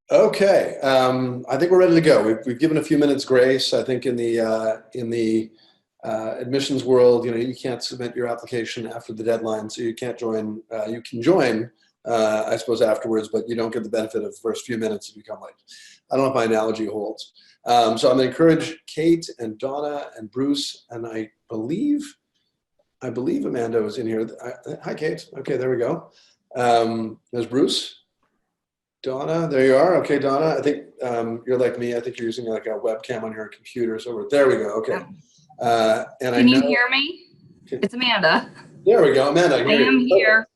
Okay, I think we're ready to go. We've given a few minutes grace. I think in the admissions world, you can't submit your application after the deadline, so you can't join. You can join, I suppose, afterwards, but you don't get the benefit of the first few minutes if you come late. I don't know if my analogy holds. So I'm going to encourage Kate and Donna and Bruce, and I believe Amanda was in here. Hi, Kate. Okay, there we go. There's Bruce. Donna, there you are. Okay, Donna, I think you're like me. I think you're using like a webcam on your computer. So there we go. Okay. Can you hear me? It's Amanda. There we go. Amanda, I am here.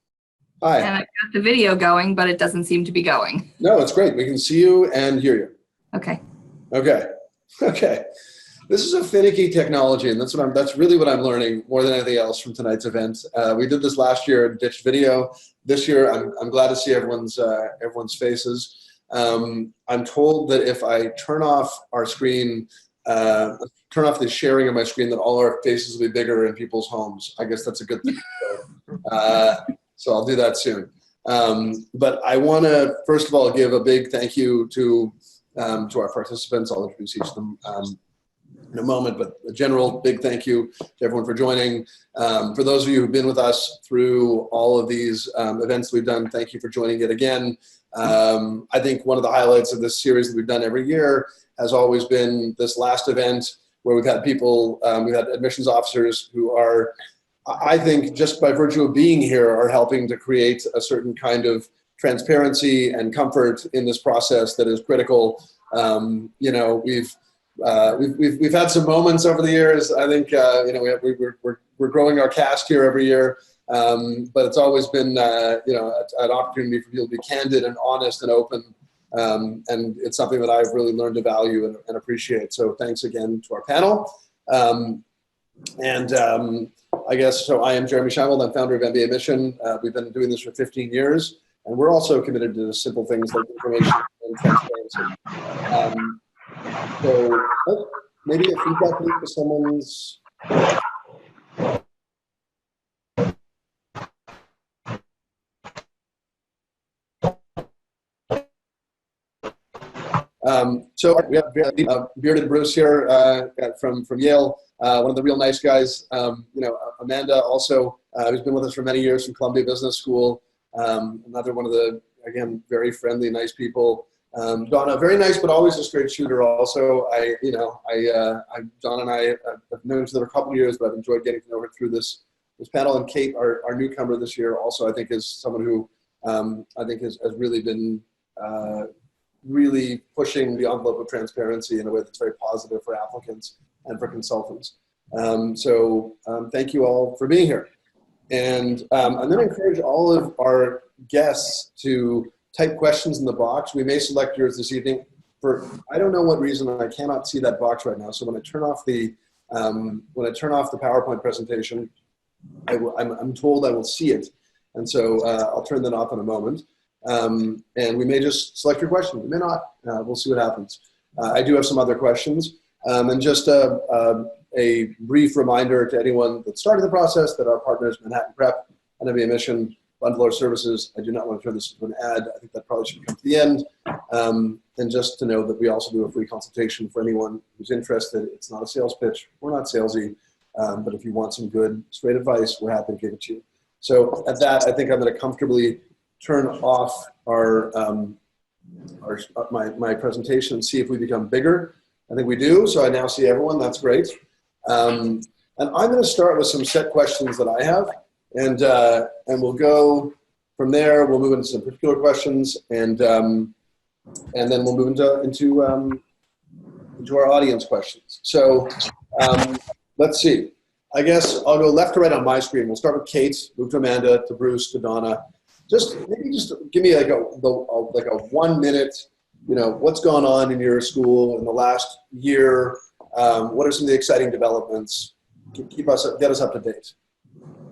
Hi. And I've got the video going, but it doesn't seem to be going. No, it's great. We can see you and hear you. Okay. Okay. This is a finicky technology, and that's really what I'm learning more than anything else from tonight's event. We did this last year and ditched video. This year, I'm glad to see everyone's faces. I'm told that if I turn off our screen, turn off the sharing of my screen, that all our faces will be bigger in people's homes. I guess that's a good thing. So I'll do that soon. But I want to first of all give a big thank you to our participants. I'll introduce each of them in a moment, but a general big thank you to everyone for joining. For those of you who've been with us through all of these events we've done, thank you for joining it again. I think one of the highlights of this series that we've done every year has always been this last event where we've had people, we've had admissions officers who are, I think just by virtue of being here, are helping to create a certain kind of transparency and comfort in this process that is critical. We've had some moments over the years. I think we're growing our cast here every year, but it's always been an opportunity for people to be candid and honest and open, and it's something that I've really learned to value and appreciate. So thanks again to our panel. I guess so. I am Jeremy Shinewald. I'm founder of MBA We've been doing this for 15 years, and we're also committed to simple things like information and transparency. So maybe a feedback loop for someone's. So we have bearded Bruce here from Yale, one of the real nice guys. Amanda also, who's been with us for many years from Columbia Business School. Another one of the, again, very friendly, nice people. Donna, very nice, but always a straight shooter. Also, Donna and I have known each other a couple of years, but I've enjoyed getting to know her through this panel. And Kate, our newcomer this year, also I think is someone who I think has really been really pushing the envelope of transparency in a way that's very positive for applicants and for consultants. Thank you all for being here. And I'm going to encourage all of our guests to type questions in the box. We may select yours this evening. I don't know what reason I cannot see that box right now. So when I turn off the PowerPoint presentation, I'm told I will see it, and so I'll turn that off in a moment. And we may just select your question. We may not. We'll see what happens. I do have some other questions, and just a brief reminder to anyone that started the process that our partners Manhattan Prep and mbaMission bundle our services. I do not want to turn this into an ad. I think that probably should come to the end. And just to know that we also do a free consultation for anyone who's interested. It's not a sales pitch. We're not salesy. But if you want some good, straight advice, we're happy to give it to you. So at that, I think I'm going to comfortably turn off my presentation and see if we become bigger. I think we do. So I now see everyone. That's great. And I'm going to start with some set questions that I have. And we'll go from there. We'll move into some particular questions, and then we'll move into our audience questions. So let's see. I guess I'll go left to right on my screen. We'll start with Kate, move to Amanda, to Bruce, to Donna. Maybe give me like a 1 minute. What's gone on in your school in the last year? What are some of the exciting developments? Get us up to date.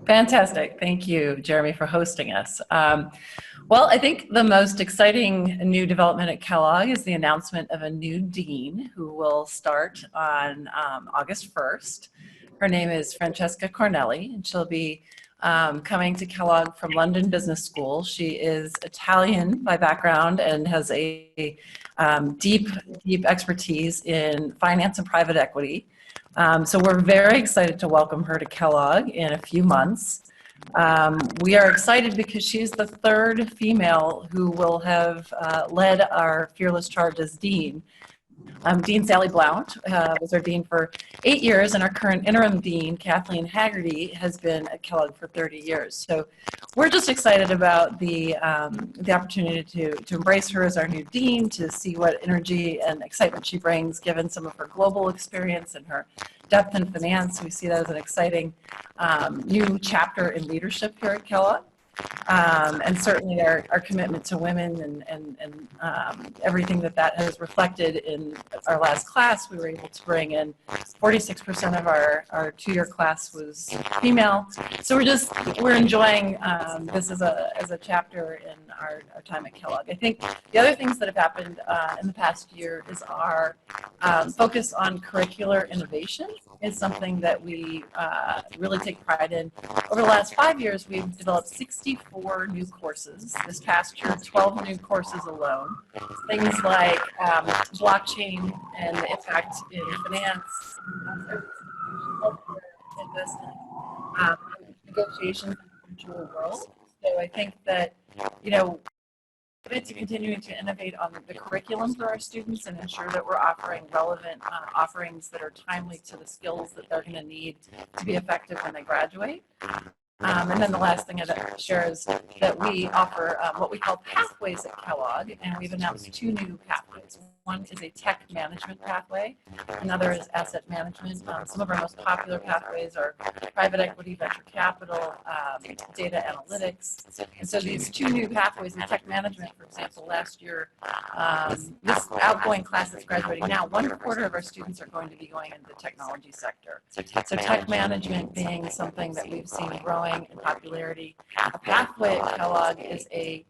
Fantastic. Thank you, Jeremy, for hosting us. Well, I think the most exciting new development at Kellogg is the announcement of a new dean who will start on August 1st. Her name is Francesca Cornelli, and she'll be coming to Kellogg from London Business School. She is Italian by background and has a deep expertise in finance and private equity. So we're very excited to welcome her to Kellogg in a few months. We are excited because she's the third female who will have led our Fearless Charge as Dean. Dean Sally Blount was our dean for 8 years, and our current interim dean, Kathleen Haggerty, has been at Kellogg for 30 years. So we're just excited about the opportunity to embrace her as our new dean, to see what energy and excitement she brings, given some of her global experience and her depth in finance. We see that as an exciting new chapter in leadership here at Kellogg. And certainly our commitment to women and everything that has reflected in our last class. We were able to bring in 46% of our 2-year class was female. So we're enjoying this as a chapter in our time at Kellogg. I think the other things that have happened in the past year is our focus on curricular innovation is something that we really take pride in. Over the last 5 years, we've developed 64 new courses. This past year, 12 new courses alone. Things like blockchain and the impact in finance, investment, negotiations in the virtual world. So I think that, to continuing to innovate on the curriculum for our students and ensure that we're offering relevant offerings that are timely to the skills that they're going to need to be effective when they graduate. And then the last thing I'd share is that we offer what we call pathways at Kellogg, and we've announced 2 new pathways. One is a tech management pathway, another is asset management. Some of our most popular pathways are private equity, venture capital, data analytics. And so these 2 new pathways in tech management, for example, last year, this outgoing class that's graduating now, 1/4 of our students are going to be going into the technology sector. So tech management being something that we've seen growing in popularity. A pathway at Kellogg is a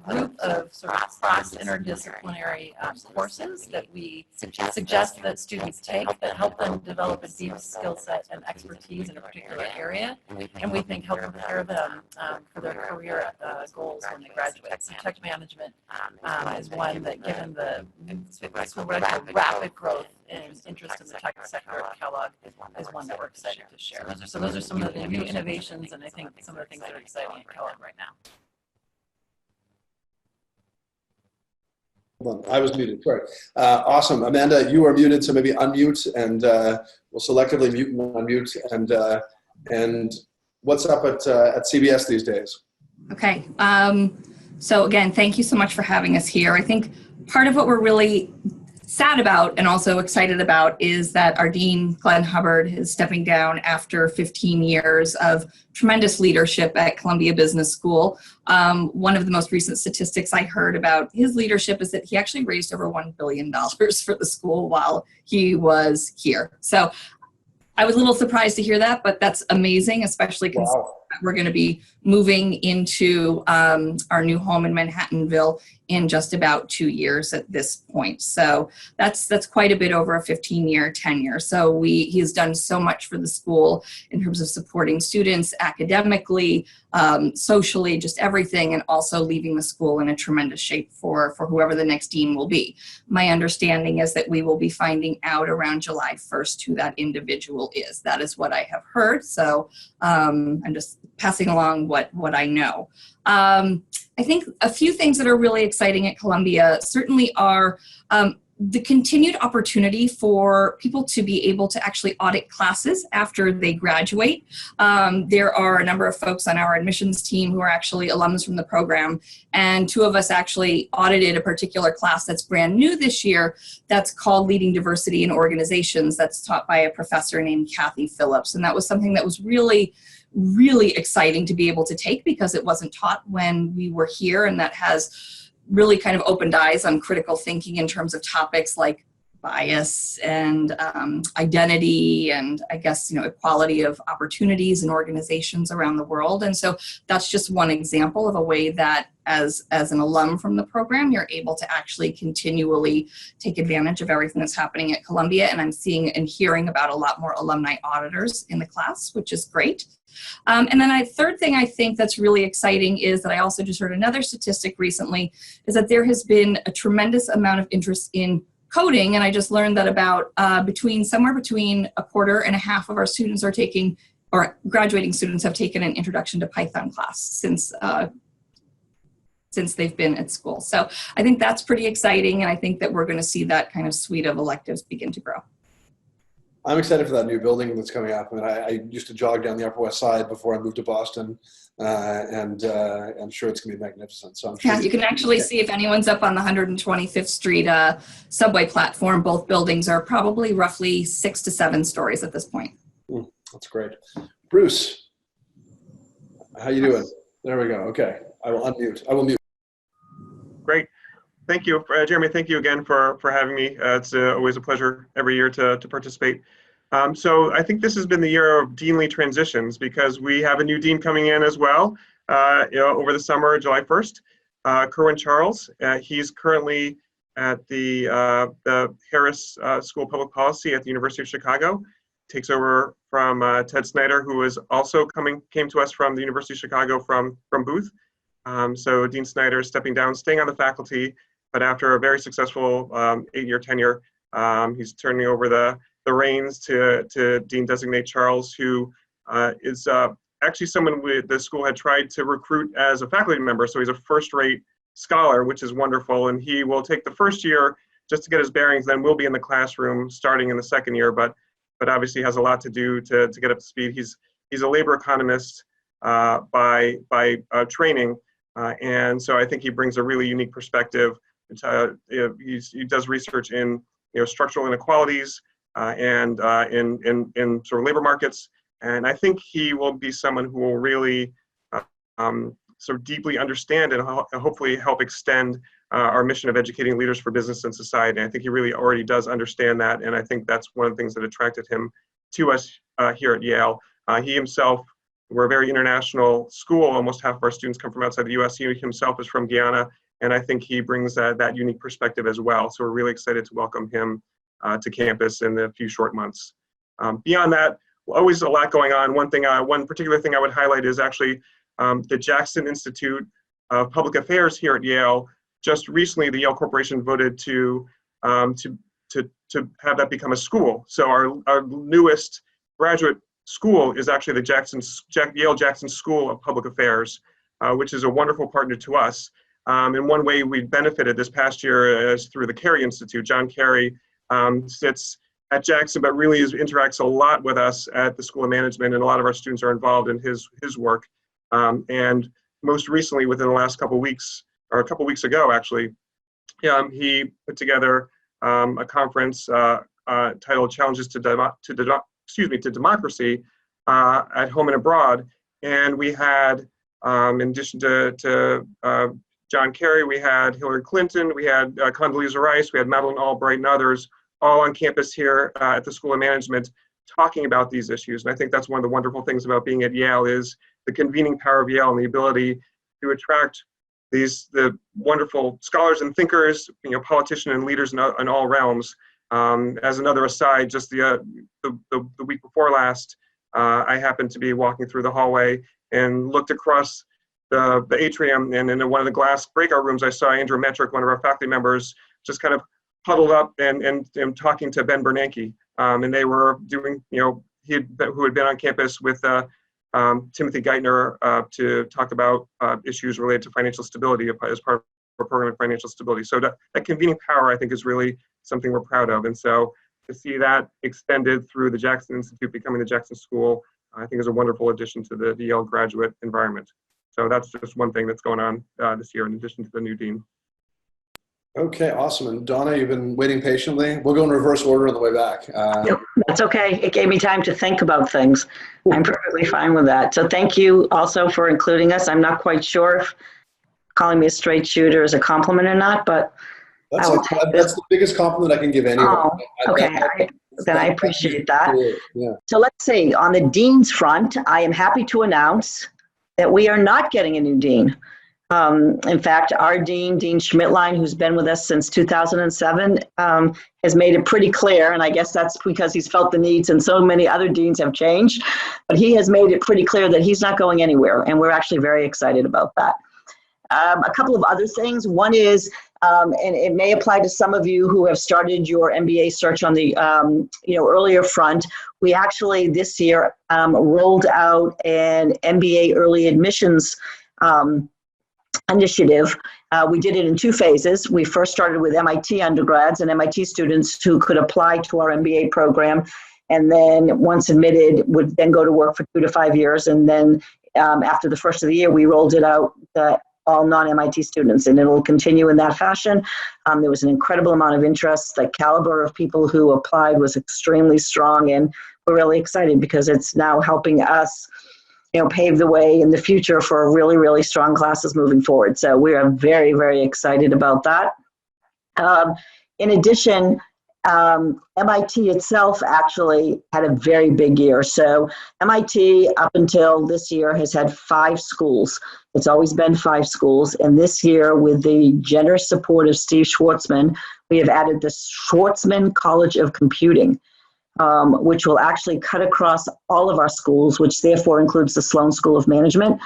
group of sort of cross-interdisciplinary courses that we suggest that students take that help them develop a deep skill set and expertise in a particular area, and we think help prepare them for their career goals when they graduate. So tech management is one that, given the what I call rapid growth and interest in the tech sector at Kellogg, is one that we're excited to share. So those are some of the new innovations, and I think some of the things that are exciting at Kellogg right now. Hold on, I was muted. Sorry. Awesome, Amanda, you are muted, so maybe unmute, and we'll selectively mute and unmute. And what's up at CBS these days? Okay. So again, thank you so much for having us here. I think part of what we're really sad about and also excited about is that our dean, Glenn Hubbard, is stepping down after 15 years of tremendous leadership at Columbia Business School. One of the most recent statistics I heard about his leadership is that he actually raised over $1 billion for the school while he was here. So I was a little surprised to hear that, but that's amazing, especially considering we're going to be moving into our new home in Manhattanville in just about 2 years at this point. So that's quite a bit over a 15-year tenure. So he has done so much for the school in terms of supporting students academically, socially, just everything, and also leaving the school in a tremendous shape for whoever the next dean will be. My understanding is that we will be finding out around July 1st who that individual is. That is what I have heard. So I'm just passing along what I know. I think a few things that are really exciting at Columbia certainly are the continued opportunity for people to be able to actually audit classes after they graduate. There are a number of folks on our admissions team who are actually alums from the program, and 2 of us actually audited a particular class that's brand new this year that's called Leading Diversity in Organizations, that's taught by a professor named Kathy Phillips. And that was something that was really exciting to be able to take because it wasn't taught when we were here, and that has really kind of opened eyes on critical thinking in terms of topics like bias and identity and I guess, equality of opportunities in organizations around the world. And so that's just one example of a way that as an alum from the program, you're able to actually continually take advantage of everything that's happening at Columbia. And I'm seeing and hearing about a lot more alumni auditors in the class, which is great. And then a third thing I think that's really exciting is that I also just heard another statistic recently, is that there has been a tremendous amount of interest in coding, and I just learned that about somewhere between a quarter and a half of our students are taking, or graduating students have taken an introduction to Python class since they've been at school. So I think that's pretty exciting, and I think that we're going to see that kind of suite of electives begin to grow. I'm excited for that new building that's coming up. I mean, I used to jog down the Upper West Side before I moved to Boston, and I'm sure it's going to be magnificent. So I'm sure you can actually see if anyone's up on the 125th Street subway platform. Both buildings are probably roughly 6 to 7 stories at this point. That's great. Bruce, how you doing? There we go. Okay, I will unmute. I will mute. Great. Thank you, Jeremy. Thank you again for having me. It's always a pleasure every year to participate. So I think this has been the year of deanly transitions because we have a new dean coming in as well over the summer, July 1st. Kerwin Charles, he's currently at the Harris School of Public Policy at the University of Chicago. Takes over from Ted Snyder, who is also came to us from the University of Chicago from Booth. So Dean Snyder is stepping down, staying on the faculty, but after a very successful 8-year tenure, he's turning over the reins to Dean Designate Charles, who is actually someone the school had tried to recruit as a faculty member. So he's a first-rate scholar, which is wonderful. And he will take the first year just to get his bearings, then we'll be in the classroom starting in the second year, but obviously has a lot to do to get up to speed. He's a labor economist by training, and so I think he brings a really unique perspective. He does research in structural inequalities and in sort of labor markets, and I think he will be someone who will really sort of deeply understand and hopefully help extend our mission of educating leaders for business and society. And I think he really already does understand that, and I think that's one of the things that attracted him to us here at Yale. He himself, we're a very international school. Almost half of our students come from outside the U.S. He himself is from Guyana, and I think he brings that unique perspective as well. So we're really excited to welcome him to campus in a few short months. Beyond that, always a lot going on. One particular thing I would highlight is actually the Jackson Institute of Public Affairs here at Yale. Just recently, the Yale Corporation voted to have that become a school. So our newest graduate school is actually the Yale Jackson School of Public Affairs, which is a wonderful partner to us. In one way we benefited this past year is through the Carey Institute. John Carey sits at Jackson, but really interacts a lot with us at the School of Management, and a lot of our students are involved in his work. And most recently, within the last couple of weeks, or a couple of weeks ago actually, he put together a conference titled "Challenges to Democracy at Home and Abroad," and we had, in addition to John Kerry, we had Hillary Clinton, we had Condoleezza Rice, we had Madeleine Albright, and others, all on campus here at the School of Management, talking about these issues. And I think that's one of the wonderful things about being at Yale is the convening power of Yale and the ability to attract the wonderful scholars and thinkers, politicians and leaders in all realms. As another aside, just the week before last, I happened to be walking through the hallway and looked across the atrium, and in one of the glass breakout rooms, I saw Andrew Metrick, one of our faculty members, just kind of huddled up and talking to Ben Bernanke. And they were doing, who had been on campus with Timothy Geithner to talk about issues related to financial stability as part of our program of financial stability. So that convening power, I think, is really something we're proud of. And so to see that extended through the Jackson Institute becoming the Jackson School, I think is a wonderful addition to the Yale graduate environment. So that's just one thing that's going on this year in addition to the new dean. Okay, awesome. And Donna, you've been waiting patiently. We'll go in reverse order on the way back. Yep, that's okay. It gave me time to think about things. I'm perfectly fine with that. So thank you also for including us. I'm not quite sure if calling me a straight shooter is a compliment or not, but That's, I will like, take that's the biggest compliment I can give anyone. Oh, okay. Then I appreciate that. Yeah. So let's see, on the dean's front, I am happy to announce that we are not getting a new dean. In fact, our dean, Dean Schmidtlein, who's been with us since 2007, has made it pretty clear, and I guess that's because he's felt the needs and so many other deans have changed, but he has made it pretty clear that he's not going anywhere, and we're actually very excited about that. A couple of other things. One is, and it may apply to some of you who have started your MBA search on the earlier front. We actually this year rolled out an MBA early admissions initiative. We did it in 2 phases. We first started with MIT undergrads and MIT students who could apply to our MBA program, and then once admitted would then go to work for 2 to 5 years. And then after the first of the year, we rolled it out all non-MIT students, and it will continue in that fashion. There was an incredible amount of interest. The caliber of people who applied was extremely strong, and we're really excited because it's now helping us pave the way in the future for really, really strong classes moving forward. So we are very, very excited about that. In addition, MIT itself actually had a very big year. So MIT up until this year has had 5 schools. It's always been 5 schools. And this year, with the generous support of Steve Schwartzman, we have added the Schwartzman College of Computing, which will actually cut across all of our schools, which therefore includes the Sloan School of Management.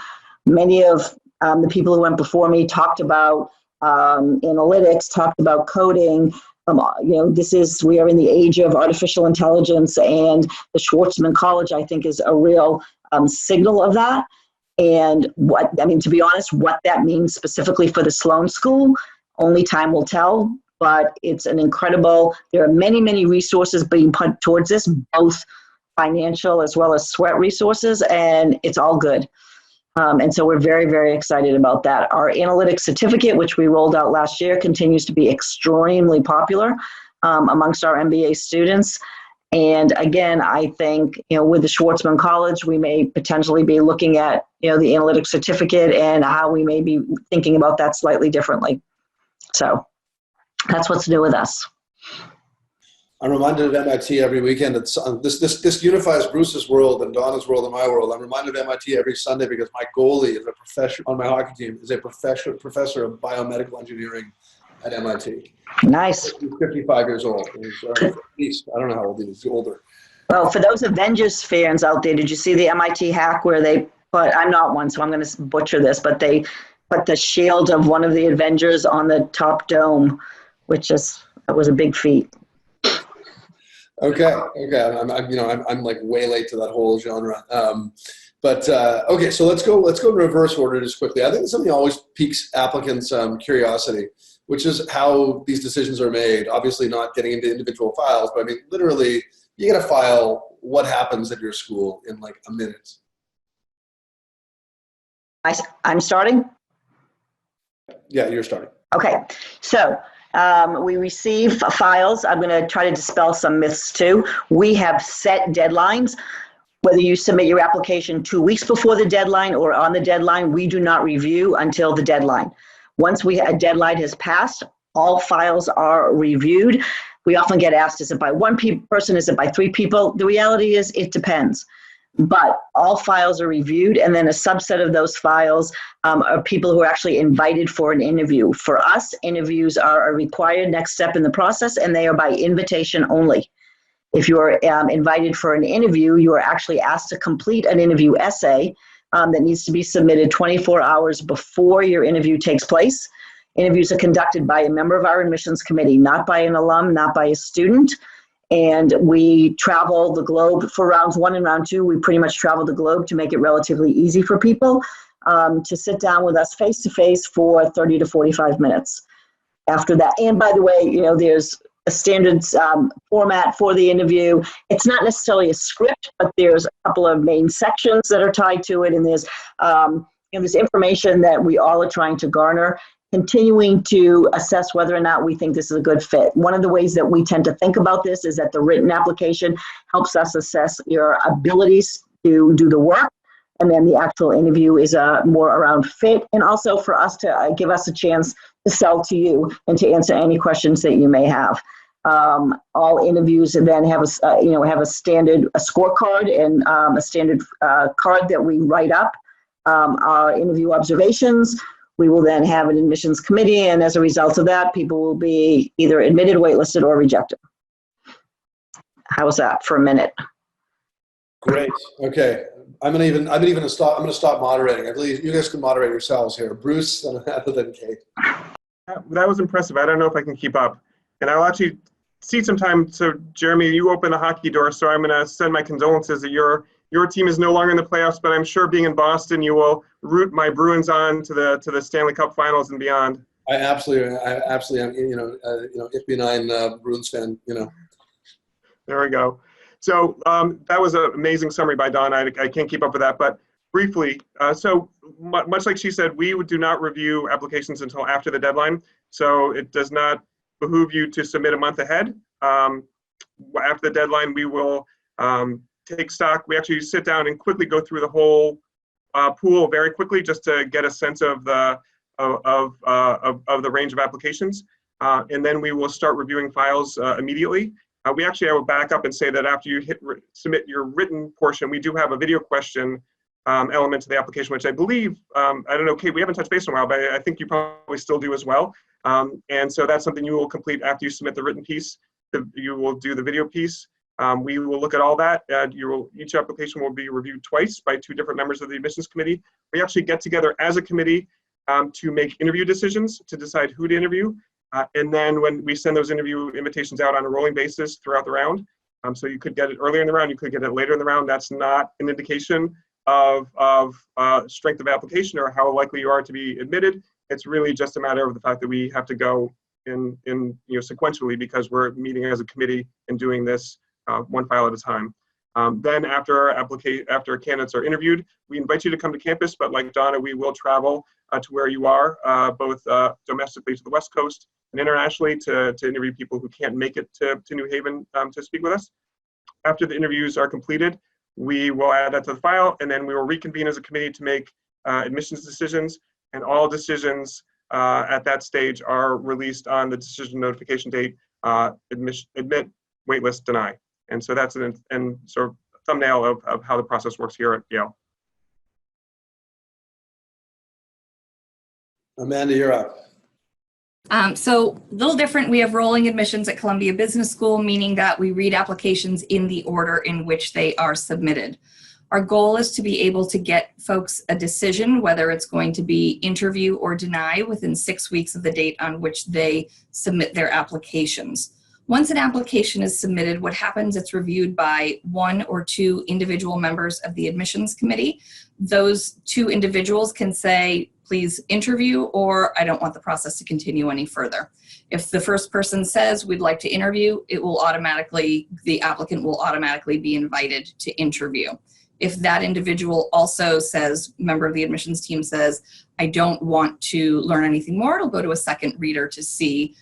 Many of the people who went before me talked about analytics, talked about coding. We are in the age of artificial intelligence, and the Schwartzman College, I think, is a real signal of that. And to be honest, what that means specifically for the Sloan School, only time will tell. But it's an incredible, there are many, many resources being put towards this, both financial as well as sweat resources, and it's all good. And so we're very, very excited about that. Our analytics certificate, which we rolled out last year, continues to be extremely popular amongst our MBA students. And again, I think, with the Schwartzman College, we may potentially be looking at, the analytics certificate and how we may be thinking about that slightly differently. So that's what's new with us. I'm reminded of MIT every weekend. It's this unifies Bruce's world and Donna's world and my world. I'm reminded of MIT every Sunday because my goalie is a professor on my hockey team, is a professor of biomedical engineering at MIT. Nice. He's 55 years old. At least, I don't know how old he is. He's older. Well, for those Avengers fans out there, did you see the MIT hack where they put, I'm not one, so I'm going to butcher this, but they put the shield of one of the Avengers on the top dome, that was a big feat. Okay. I'm like way late to that whole genre. Okay, so let's go in reverse order just quickly. I think something always piques applicants' curiosity, which is how these decisions are made. Obviously not getting into individual files, but literally you get a file, what happens at your school in like a minute? I'm starting? Yeah, you're starting. Okay, so we receive files. I'm going to try to dispel some myths too. We have set deadlines. Whether you submit your application 2 weeks before the deadline or on the deadline, we do not review until the deadline. Once a deadline has passed, all files are reviewed. We often get asked, is it by one person, is it by 3 people? The reality is it depends. But all files are reviewed, and then a subset of those files are people who are actually invited for an interview. For us, interviews are a required next step in the process, and they are by invitation only. If you're invited for an interview, you are actually asked to complete an interview essay that needs to be submitted 24 hours before your interview takes place. Interviews are conducted by a member of our admissions committee, not by an alum, not by a student. And we travel the globe for rounds 1 and round 2. We pretty much travel the globe to make it relatively easy for people to sit down with us face to face for 30 to 45 minutes. After that, and by the way, there's a standard format for the interview. It's not necessarily a script, but there's a couple of main sections that are tied to it, and there's there's information that we all are trying to garner, continuing to assess whether or not we think this is a good fit. One of the ways that we tend to think about this is that the written application helps us assess your abilities to do the work, and then the actual interview is more around fit, and also for us to give us a chance sell to you and to answer any questions that you may have. All interviews then have a standard scorecard and a standard card that we write up our interview observations. We will then have an admissions committee, and as a result of that, people will be either admitted, waitlisted, or rejected. How's that for a minute? Great. Okay. I'm gonna stop moderating. I believe you guys can moderate yourselves here. Bruce, and then Kate. That was impressive. I don't know if I can keep up. And I'll actually see some time. So Jeremy, you open the hockey door, so I'm gonna send my condolences that your team is no longer in the playoffs, but I'm sure being in Boston, you will root my Bruins on to the Stanley Cup Finals and beyond. I absolutely am. If benign Bruins fan. There we go. So that was an amazing summary by Dawn. I can't keep up with that, but briefly, so much like she said, we do not review applications until after the deadline. So it does not behoove you to submit a month ahead. After the deadline, we will take stock. We actually sit down and quickly go through the whole pool very quickly, just to get a sense of the range of applications, and then we will start reviewing files immediately. We actually will back up and say that after you submit your written portion, we do have a video question element to the application, which I believe, I don't know, Kate, we haven't touched base in a while, but I think you probably still do as well. And so that's something you will complete after you submit the written piece. You will do the video piece. We will look at all that. Each application will be reviewed twice by 2 different members of the admissions committee. We actually get together as a committee to make interview decisions, to decide who to interview. And then when we send those interview invitations out on a rolling basis throughout the round, so you could get it earlier in the round, you could get it later in the round. That's not an indication of strength of application or how likely you are to be admitted. It's really just a matter of the fact that we have to go in sequentially, because we're meeting as a committee and doing this one file at a time. Then after candidates are interviewed, we invite you to come to campus, but like Donna, we will travel to where you are, both domestically to the West Coast and internationally to interview people who can't make it to New Haven to speak with us. After the interviews are completed, we will add that to the file, and then we will reconvene as a committee to make admissions decisions, and all decisions at that stage are released on the decision notification date, admit, waitlist, deny. And so that's an sort of thumbnail of how the process works here at Yale. Amanda, you're up. So a little different. We have rolling admissions at Columbia Business School, meaning that we read applications in the order in which they are submitted. Our goal is to be able to get folks a decision, whether it's going to be interview or deny, within 6 weeks of the date on which they submit their applications. Once an application is submitted, what happens, it's reviewed by 1 or 2 individual members of the admissions committee. Those 2 individuals can say, please interview, or I don't want the process to continue any further. If the first person says we'd like to interview, the applicant will automatically be invited to interview. If that individual also says, member of the admissions team says, I don't want to learn anything more, it'll go to a second reader to see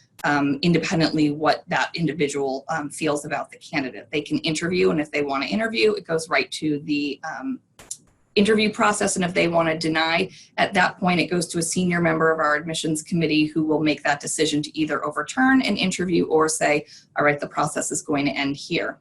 independently what that individual feels about the candidate. They can interview, and if they want to interview, it goes right to the interview process, and if they want to deny, at that point it goes to a senior member of our admissions committee who will make that decision to either overturn an interview or say, all right, the process is going to end here.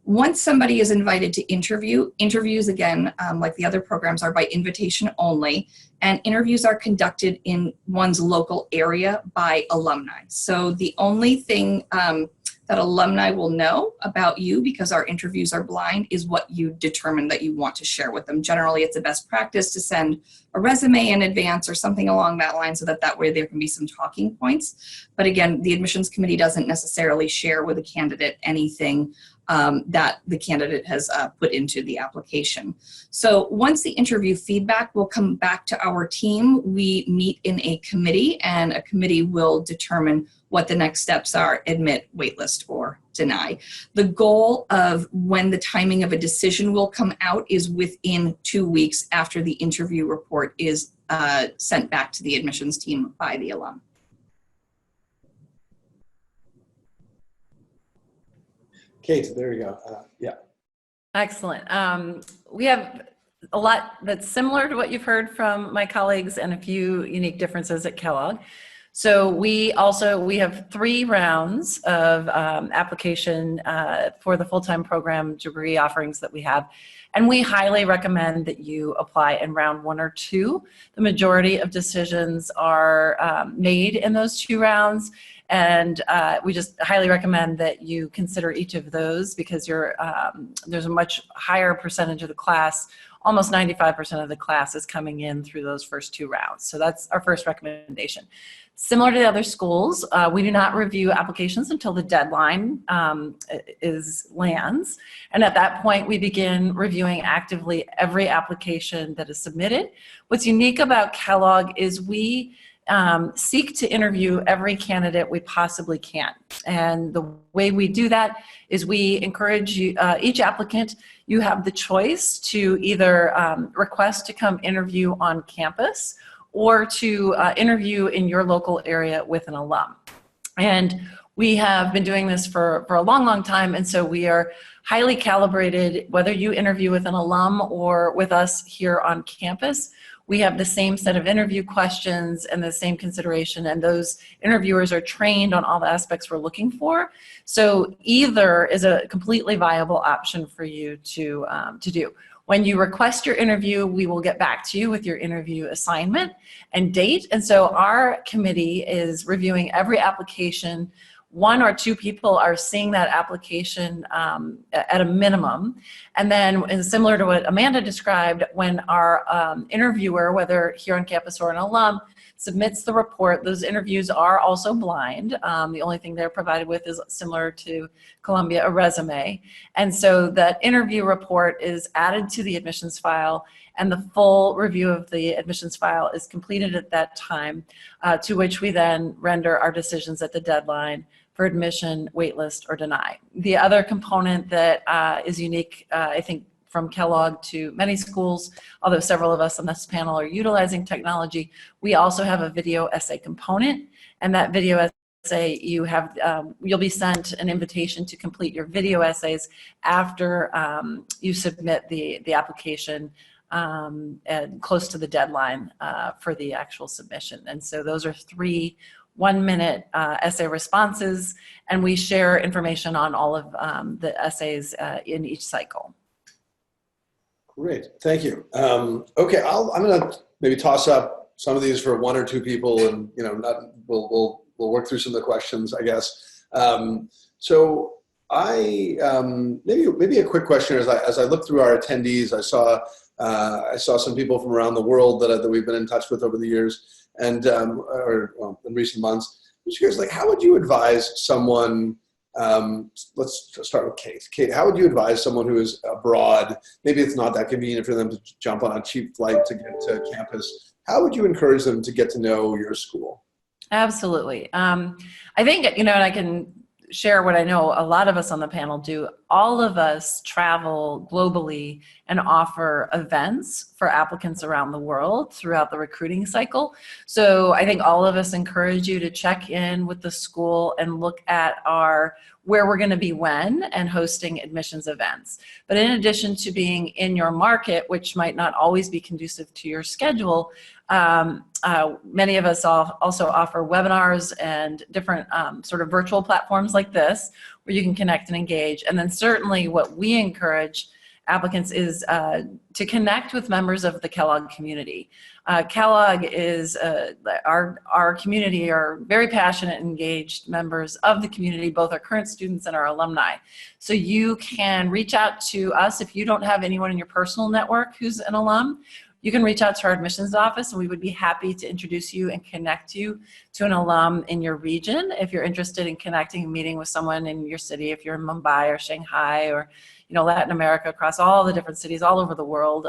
Once somebody is invited to interview, interviews again, like the other programs, are by invitation only, and interviews are conducted in one's local area by alumni. So the only thing that alumni will know about you, because our interviews are blind, is what you determine that you want to share with them. Generally, it's a best practice to send a resume in advance or something along that line, so that way there can be some talking points. But again, the admissions committee doesn't necessarily share with a candidate anything that the candidate has put into the application. So once the interview feedback will come back to our team, we meet in a committee, and a committee will determine what the next steps are: admit, waitlist, or deny. The goal of when the timing of a decision will come out is within 2 weeks after the interview report is sent back to the admissions team by the alum. Kate, there you go. Yeah. Excellent. We have a lot that's similar to what you've heard from my colleagues, and a few unique differences at Kellogg. So we have 3 rounds of application for the full-time program degree offerings that we have. And we highly recommend that you apply in round 1 or 2. The majority of decisions are made in those 2 rounds. And we just highly recommend that you consider each of those because there's a much higher percentage of the class, almost 95% of the class is coming in through those first 2 rounds. So that's our first recommendation. Similar to the other schools, we do not review applications until the deadline lands. And at that point, we begin reviewing actively every application that is submitted. What's unique about Kellogg is we seek to interview every candidate we possibly can. And the way we do that is we encourage you, each applicant, you have the choice to either request to come interview on campus or to interview in your local area with an alum. And we have been doing this for a long, long time, and so we are highly calibrated, whether you interview with an alum or with us here on campus. We have the same set of interview questions and the same consideration, and those interviewers are trained on all the aspects we're looking for. So either is a completely viable option for you to do. When you request your interview, we will get back to you with your interview assignment and date. And so our committee is reviewing every application. 1 or 2 people are seeing that application at a minimum. And then, and similar to what Amanda described, when our interviewer, whether here on campus or an alum, submits the report, those interviews are also blind. The only thing they're provided with is similar to Columbia, a resume. And so that interview report is added to the admissions file, and the full review of the admissions file is completed at that time, to which we then render our decisions at the deadline for admission, waitlist, or deny. The other component that is unique, I think, from Kellogg to many schools, although several of us on this panel are utilizing technology, we also have a video essay component, and that video essay, you'll be sent an invitation to complete your video essays after you submit the application and close to the deadline for the actual submission. And so those are 3 1-minute essay responses, and we share information on all of the essays in each cycle. Great, thank you. Okay, I'm going to maybe toss up some of these for 1 or 2 people, and we'll work through some of the questions, I guess. So maybe a quick question as I look through our attendees, I saw some people from around the world that we've been in touch with over the years, and in recent months. I'm just curious, like, how would you advise someone? Let's start with Kate. Kate, how would you advise someone who is abroad? Maybe it's not that convenient for them to jump on a cheap flight to get to campus. How would you encourage them to get to know your school? Absolutely. I think, and I can share what I know a lot of us on the panel do. All of us travel globally and offer events for applicants around the world throughout the recruiting cycle. So I think all of us encourage you to check in with the school and look at where we're going to be when and hosting admissions events. But in addition to being in your market, which might not always be conducive to your schedule, many of us also offer webinars and different sort of virtual platforms like this where you can connect and engage. And then certainly what we encourage applicants is to connect with members of the Kellogg community. Kellogg is, our community are very passionate, engaged members of the community, both our current students and our alumni. So you can reach out to us if you don't have anyone in your personal network who's an alum. You can reach out to our admissions office, and we would be happy to introduce you and connect you to an alum in your region. If you're interested in connecting and meeting with someone in your city, if you're in Mumbai or Shanghai or Latin America, across all the different cities all over the world,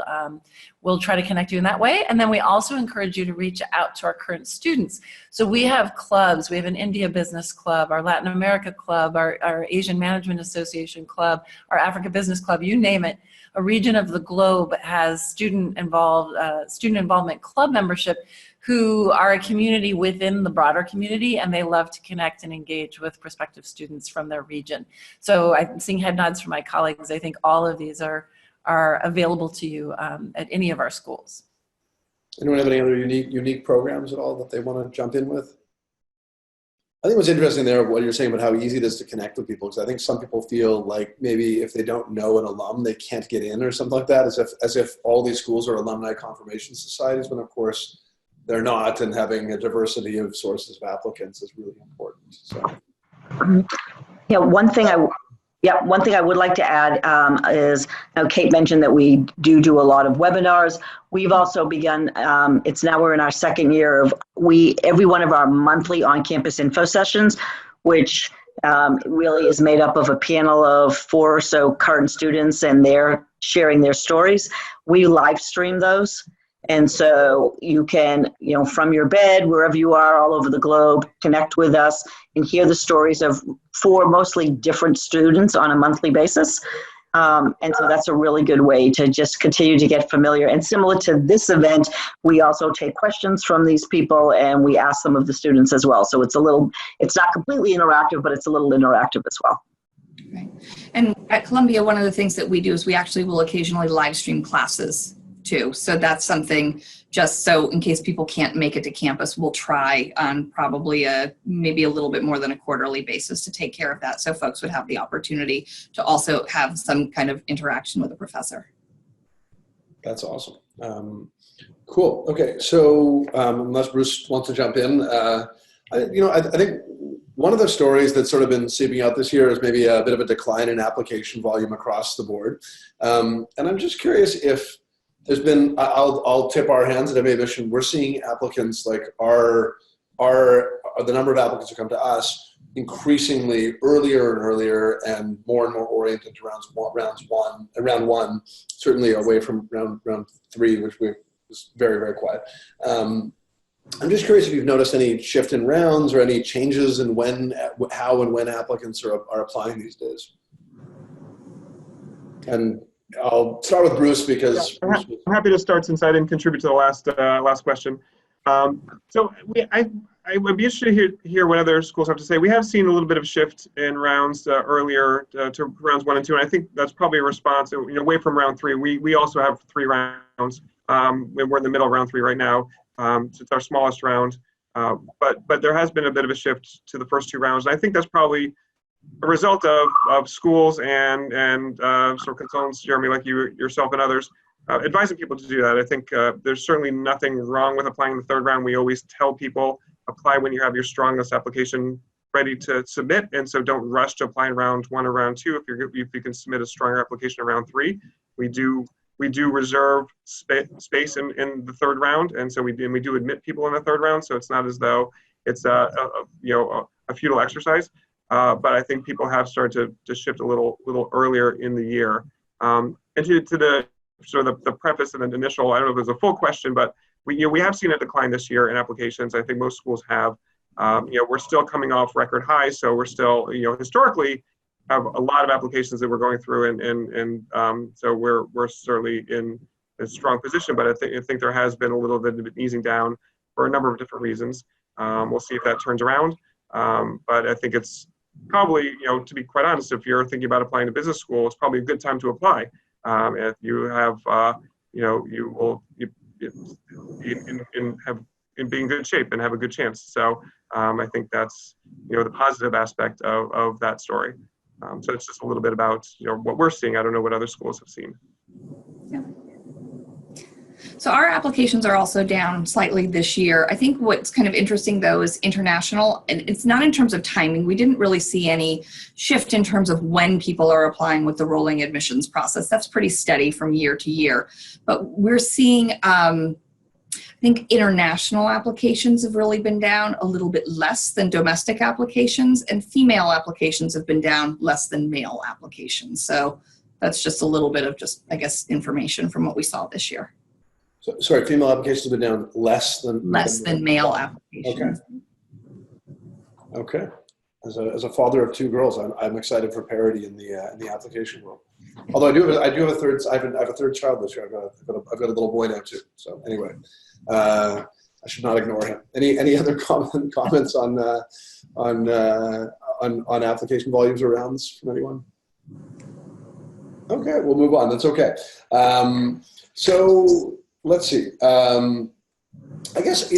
we'll try to connect you in that way. And then we also encourage you to reach out to our current students. So we have clubs. We have an India Business Club, our Latin America Club, our Asian Management Association Club, our Africa Business Club, you name it. A region of the globe has student involvement club membership who are a community within the broader community, and they love to connect and engage with prospective students from their region. So I'm seeing head nods from my colleagues. I think all of these are available to you at any of our schools. Anyone have any other unique programs at all that they want to jump in with? I think what's interesting there, what you're saying about how easy it is to connect with people, because I think some people feel like maybe if they don't know an alum, they can't get in or something like that, as if all these schools are alumni confirmation societies, when of course they're not, and having a diversity of sources of applicants is really important. So. Yeah, one thing I would like to add is, Kate mentioned that we do a lot of webinars. We've also begun, we're in our second year of every one of our monthly on-campus info sessions, which really is made up of a panel of 4 or so current students, and they're sharing their stories. We live stream those. And so you can, from your bed, wherever you are all over the globe, connect with us and hear the stories of 4 mostly different students on a monthly basis. And so that's a really good way to just continue to get familiar. And similar to this event, we also take questions from these people and we ask them of the students as well. So it's not completely interactive, but it's a little interactive as well. Right. And at Columbia, one of the things that we do is we actually will occasionally live stream classes too. So that's something, just so in case people can't make it to campus, we'll try on probably maybe a little bit more than a quarterly basis to take care of that, so folks would have the opportunity to also have some kind of interaction with a professor. That's awesome. Cool. Okay, so unless Bruce wants to jump in, I think one of the stories that's sort of been seeping out this year is maybe a bit of a decline in application volume across the board. And I'm just curious if there's been, I'll tip our hands at mbaMission, we're seeing applicants, like the number of applicants who come to us increasingly earlier and earlier and more oriented to round one, certainly away from round 3, which was very, very quiet. I'm just curious if you've noticed any shift in rounds or any changes in how and when applicants are applying these days. And I'll start with Bruce because I'm happy to start since I didn't contribute to the last question. So I'd be interested to hear what other schools have to say. We have seen a little bit of shift in rounds earlier to rounds 1 and 2, and I think that's probably a response. Away from round 3, we also have 3 rounds. We're in the middle of round 3 right now. So it's our smallest round, but there has been a bit of a shift to the first 2 rounds, and I think that's probably a result of schools and sort of consultants, Jeremy, like yourself and others, advising people to do that. I think there's certainly nothing wrong with applying the 3rd round. We always tell people, apply when you have your strongest application ready to submit, and so don't rush to apply in round 1 or round 2. If you can submit a stronger application in round 3, we do reserve space in the 3rd round, and so we do admit people in the 3rd round. So it's not as though it's a futile exercise. But I think people have started to shift a little earlier in the year. And to the sort of the preface and the initial, I don't know if it was a full question, but we have seen a decline this year in applications. I think most schools have. We're still coming off record highs, so we're still historically have a lot of applications that we're going through, and so we're certainly in a strong position. But I think there has been a little bit of easing down for a number of different reasons. We'll see if that turns around. But I think it's probably, to be quite honest, if you're thinking about applying to business school, it's probably a good time to apply. If you have, you will be in good shape and have a good chance. So I think that's, the positive aspect of that story. So it's just a little bit about, what we're seeing. I don't know what other schools have seen. Yeah. So our applications are also down slightly this year. I think what's kind of interesting though is international, and it's not in terms of timing. We didn't really see any shift in terms of when people are applying with the rolling admissions process. That's pretty steady from year to year. But we're seeing, I think international applications have really been down a little bit less than domestic applications, and female applications have been down less than male applications. So that's just a little bit of I guess, information from what we saw this year. So, sorry, female applications have been down less than male applications. Okay. As a father of 2 girls, I'm excited for parity in the application world. Although I have a third child this year. I've got a little boy now too. So anyway, I should not ignore him. Any other comments on application volumes or rounds from anyone? Okay, we'll move on. That's okay. So let's see. I guess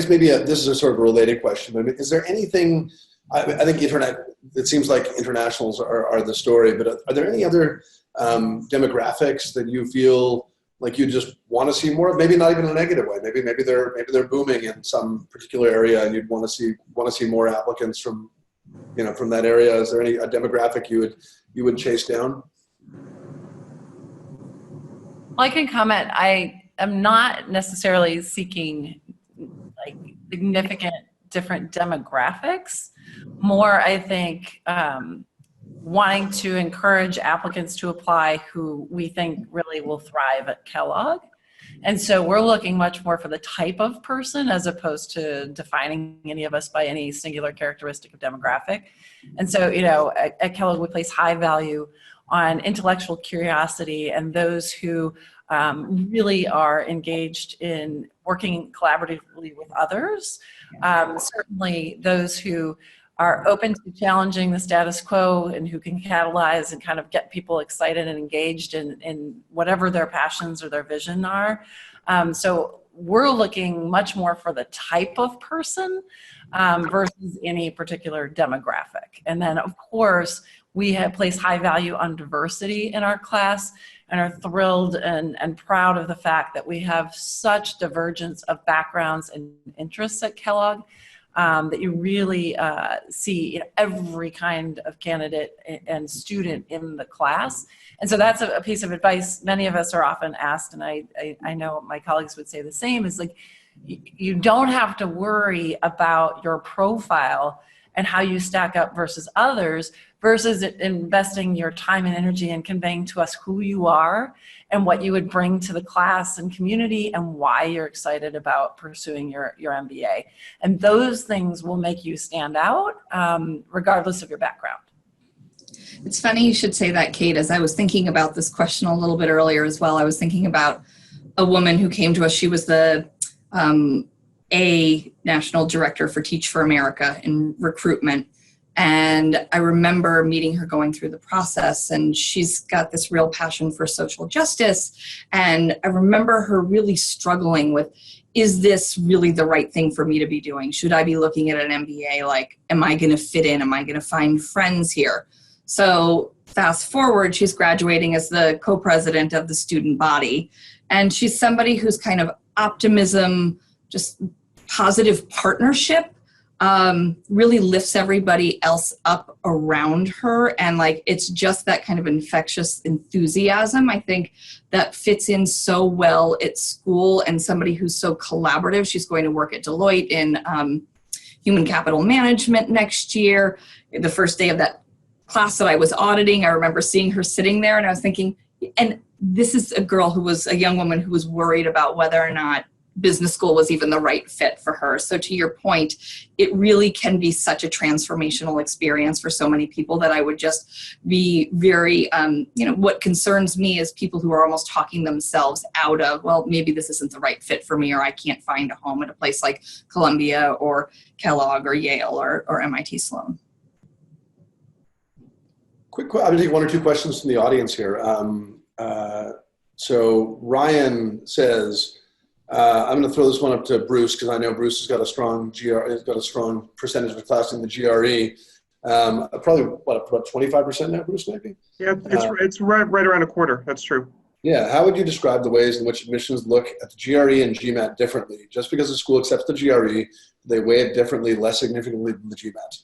maybe this is a sort of a related question. I mean, is there anything? I think it seems like internationals are the story, but are there any other demographics that you feel like you just want to see more of? Maybe not even in a negative way. Maybe they're booming in some particular area, and you'd want to see more applicants from that area. Is there a demographic you would chase down? Well, I can comment. I am not necessarily seeking like significant different demographics. More, I think, wanting to encourage applicants to apply who we think really will thrive at Kellogg. And so we're looking much more for the type of person as opposed to defining any of us by any singular characteristic of demographic. And so, at Kellogg, we place high value on intellectual curiosity and those who really are engaged in working collaboratively with others. Certainly those who are open to challenging the status quo and who can catalyze and kind of get people excited and engaged in whatever their passions or their vision are. So we're looking much more for the type of person versus any particular demographic. And then, of course, we have placed high value on diversity in our class and are thrilled and proud of the fact that we have such divergence of backgrounds and interests at Kellogg. That you really see every kind of candidate and student in the class. And so that's a piece of advice many of us are often asked, and I know my colleagues would say the same, is like, you don't have to worry about your profile and how you stack up versus others, versus investing your time and energy in conveying to us who you are and what you would bring to the class and community and why you're excited about pursuing your MBA. And those things will make you stand out regardless of your background. It's funny you should say that, Kate. As I was thinking about this question a little bit earlier as well, I was thinking about a woman who came to us. She was the national director for Teach for America in recruitment. And I remember meeting her going through the process, and she's got this real passion for social justice. And I remember her really struggling with, is this really the right thing for me to be doing? Should I be looking at an MBA? Like, am I going to fit in? Am I going to find friends here? So fast forward, she's graduating as the co-president of the student body. And she's somebody who's kind of optimism, just positive partnership, really lifts everybody else up around her. And like, it's just that kind of infectious enthusiasm, I think, that fits in so well at school, and somebody who's so collaborative. She's going to work at Deloitte in human capital management next year. The first day of that class that I was auditing, I remember seeing her sitting there, and I was thinking, and this is a girl who was a young woman who was worried about whether or not business school was even the right fit for her. So to your point, it really can be such a transformational experience for so many people that I would just be very, what concerns me is people who are almost talking themselves out of, well, maybe this isn't the right fit for me, or I can't find a home at a place like Columbia or Kellogg or Yale or MIT Sloan. I'm going to take one or two questions from the audience here. So Ryan says, I'm going to throw this one up to Bruce, because I know Bruce has got a strong percentage of the class in the GRE. Probably about 25% now, Bruce, maybe? Yeah, it's right around a quarter. That's true. Yeah. How would you describe the ways in which admissions look at the GRE and GMAT differently? Just because the school accepts the GRE, they weigh it differently, less significantly than the GMAT?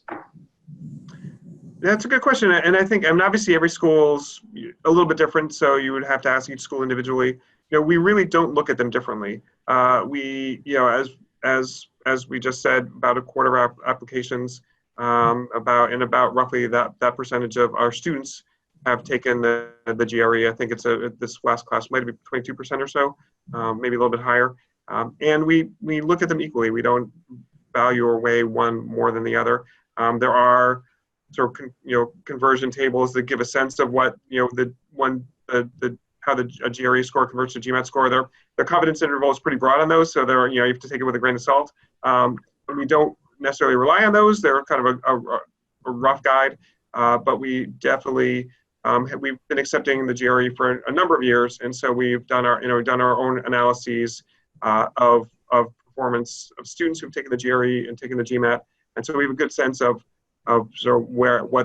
That's a good question. And I think, obviously every school's a little bit different, so you would have to ask each school individually. We really don't look at them differently. As we just said, about a quarter of applications, about roughly that percentage of our students have taken the GRE. I think this last class might be 22% or so, maybe a little bit higher. And we look at them equally. We don't value or weigh one more than the other. There are sort of conversion tables that give a sense of what how the GRE score converts to GMAT score. Their confidence interval is pretty broad on those, so you have to take it with a grain of salt. We don't necessarily rely on those. They're kind of a rough guide, but we definitely we've been accepting the GRE for a number of years, and so we've done our own analyses of of performance of students who've taken the GRE and taken the GMAT, and so we have a good sense of sort of where we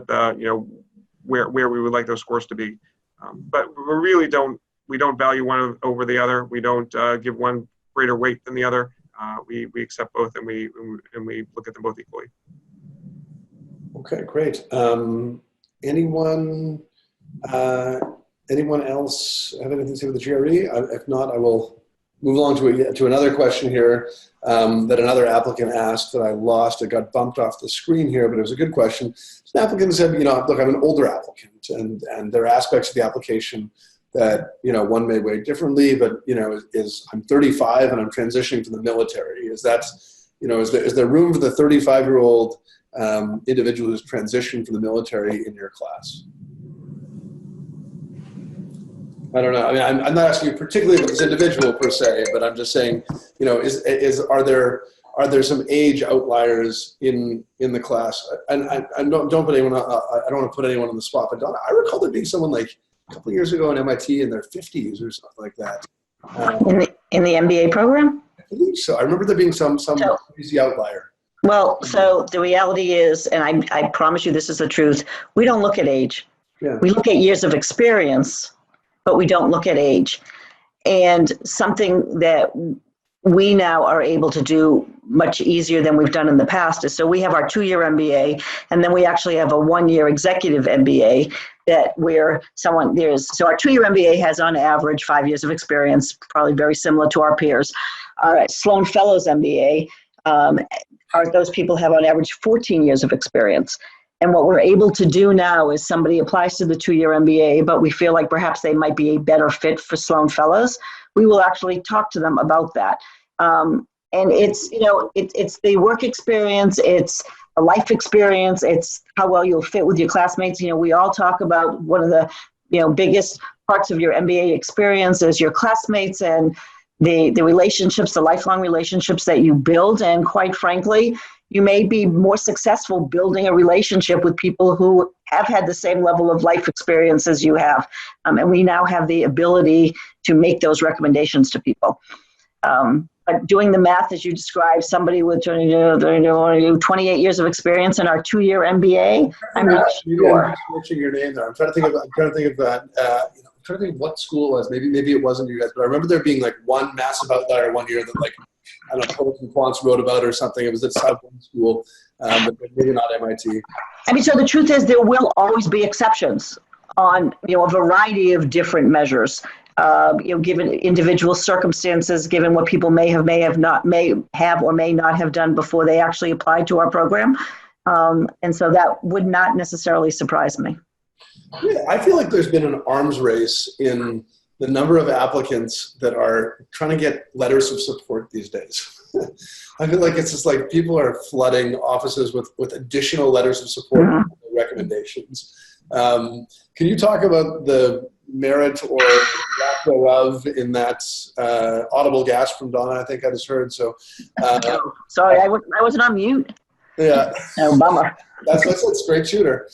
would like those scores to be. But we really don't value one over the other. We don't give one greater weight than the other. We accept both, and we look at them both equally. Okay, great. Anyone else have anything to say with the GRE? If not, I will move along to another question here that another applicant asked that I lost. It got bumped off the screen here, but it was a good question. An applicant said, look, I'm an older applicant, and there are aspects of the application that, one may weigh differently, but, I'm 35 and I'm transitioning to the military. Is that, is there room for the 35-year-old individual who's transitioned from the military in your class? I don't know. I mean, I'm not asking you particularly about this individual per se, but I'm just saying, are there some age outliers in the class? And don't put anyone. I don't want to put anyone on the spot, but I recall there being someone like a couple of years ago in MIT in their 50s or something like that. In the MBA program? I believe so. I remember there being some crazy outlier. Well, so the reality is, and I promise you this is the truth, we don't look at age. Yeah. We look at years of experience, but we don't look at age. And something that we now are able to do much easier than we've done in the past is, so we have our 2-year MBA, and then we actually have a 1-year executive MBA that so our 2-year MBA has on average 5 years of experience, probably very similar to our peers. Our Sloan Fellows MBA, those people have on average 14 years of experience. And what we're able to do now is somebody applies to the 2-year MBA, but we feel like perhaps they might be a better fit for Sloan Fellows. We will actually talk to them about that. And it's, it's the work experience, it's a life experience, it's how well you'll fit with your classmates. We all talk about one of the, biggest parts of your MBA experience is your classmates and the relationships, the lifelong relationships that you build. And quite frankly, you may be more successful building a relationship with people who have had the same level of life experience as you have. And we now have the ability to make those recommendations to people. But doing the math as you described, somebody with 28 years of experience in our 2-year MBA, I'm not sure. I'm switching your name there. I'm trying to think of that. I'm trying to think of what school it was. Maybe it wasn't you guys, but I remember there being like one massive outlier one year that I don't know, Poets and Quants wrote about or something. It was at some school, but maybe not MIT. I mean, so the truth is there will always be exceptions on, a variety of different measures, given individual circumstances, given what people may have or may not have done before they actually applied to our program. And so that would not necessarily surprise me. Yeah, I feel like there's been an arms race in the number of applicants that are trying to get letters of support these days. I feel like it's just like people are flooding offices with additional letters of support and recommendations. Can you talk about the merit or lack thereof in that audible gasp from Donna? I think I just heard. So, sorry, I wasn't on mute. Yeah. Oh, bummer. That's a straight shooter.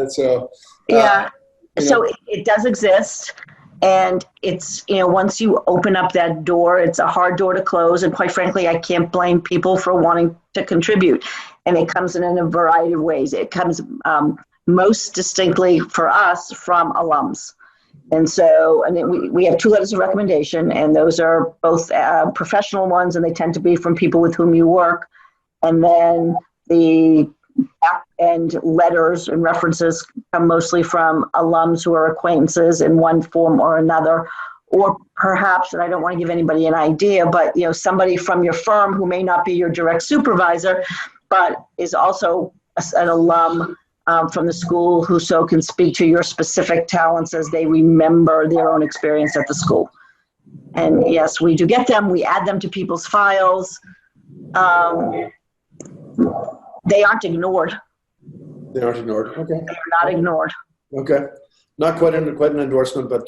So it does exist. And it's, once you open up that door, it's a hard door to close. And quite frankly, I can't blame people for wanting to contribute. And it comes in a variety of ways. It comes most distinctly for us from alums. And so we have 2 letters of recommendation, and those are both professional ones, and they tend to be from people with whom you work. And then the back end letters and references come mostly from alums who are acquaintances in one form or another, or perhaps, and I don't want to give anybody an idea, but somebody from your firm who may not be your direct supervisor, but is also an alum from the school who so can speak to your specific talents as they remember their own experience at the school. And yes, we do get them. We add them to people's files. They aren't ignored. They aren't ignored. Okay. They're not ignored. Okay. Not quite an endorsement, but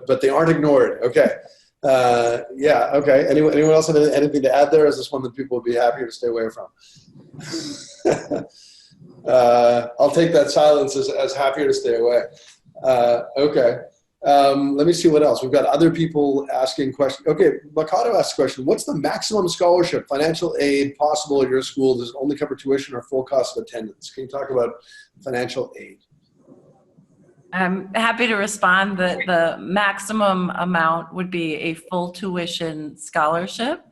but they aren't ignored. Okay. Yeah. Okay. Anyone else have anything to add there? Is this one that people would be happier to stay away from? I'll take that silence as happier to stay away. Okay. Let me see what else. We've got other people asking questions. Okay, Mikado asked a question. What's the maximum scholarship, financial aid possible at your school? Does it only cover tuition or full cost of attendance? Can you talk about financial aid? I'm happy to respond that the maximum amount would be a full tuition scholarship.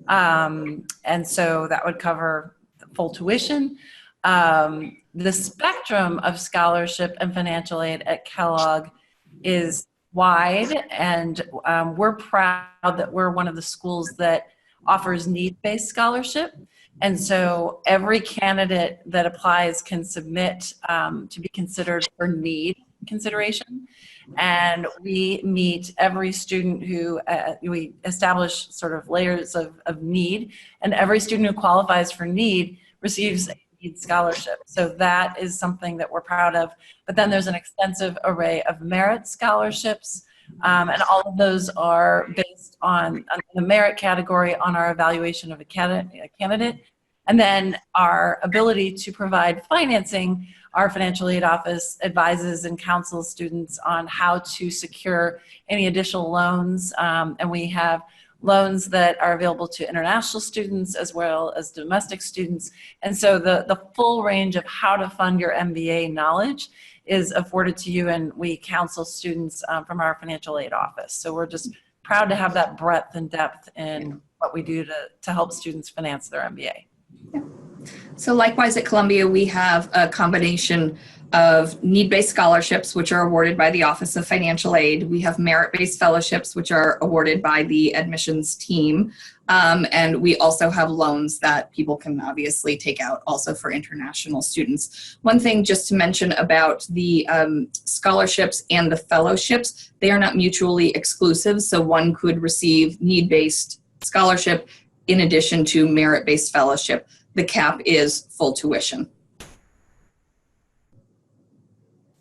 And so that would cover full tuition. The spectrum of scholarship and financial aid at Kellogg is wide, and we're proud that we're one of the schools that offers need-based scholarship. And so every candidate that applies can submit to be considered for need consideration. And we meet every student who, we establish sort of layers of need, and every student who qualifies for need receives a need scholarship. So that is something that we're proud of. But then there's an extensive array of merit scholarships, and all of those are based on the merit category on our evaluation of a candidate. And then our ability to provide financing. Our financial aid office advises and counsels students on how to secure any additional loans. And we have loans that are available to international students as well as domestic students. And so the full range of how to fund your MBA knowledge is afforded to you, and we counsel students from our financial aid office. So we're just proud to have that breadth and depth in what we do to help students finance their MBA. Yeah. So likewise at Columbia, we have a combination of need-based scholarships, which are awarded by the Office of Financial Aid. We have merit-based fellowships, which are awarded by the admissions team. And we also have loans that people can obviously take out also for international students. One thing just to mention about the scholarships and the fellowships, they are not mutually exclusive. So one could receive need-based scholarship in addition to merit-based fellowship. The cap is full tuition.